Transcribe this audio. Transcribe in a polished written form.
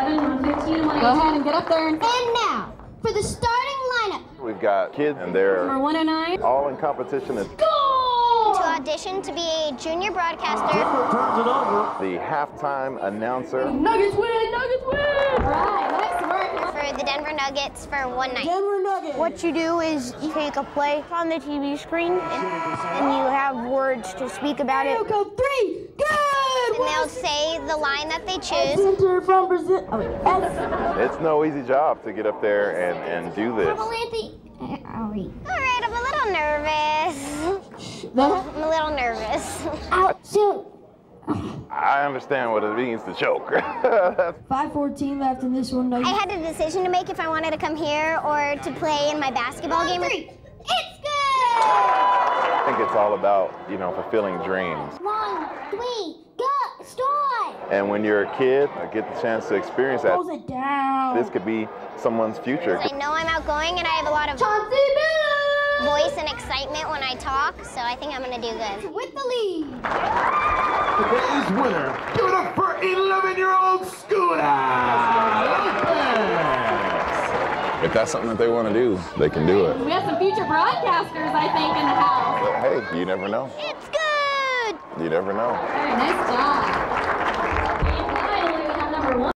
111, 115, 118. Go ahead and get up there. And now, for the starting lineup. We've got kids and they're For 109. all in competition. It's To audition to be a junior broadcaster. the halftime announcer. Nuggets win! Nuggets win! Right, nice work. For the Denver Nuggets for one night. Denver Nuggets. What you do is you take a play on the TV screen and you have words to speak about it. Go 3, good! And they'll say the line that they choose. Center from Brazil. Oh, wait, It's no easy job to get up there and do this. All right, I'm a little nervous. I'm a little nervous. Out soon. I understand what it means to choke. 5:14 left in this one. I had a decision to make if I wanted to come here or to play in my basketball game. It's good! I think it's all about, fulfilling dreams. 1, 3, go, start! And when you're a kid, get the chance to experience that. Close it down. This could be someone's future. I know I'm outgoing and I have a lot of Chauncey Billups voice and excitement when I talk, so I think I'm gonna do good. with the lead. Today's winner, give it up for 11-year-old Scooter Lopez. If that's something that they want to do, they can do it. We have some future broadcasters, I think, in the house. But hey, you never know. It's good! You never know. Nice job.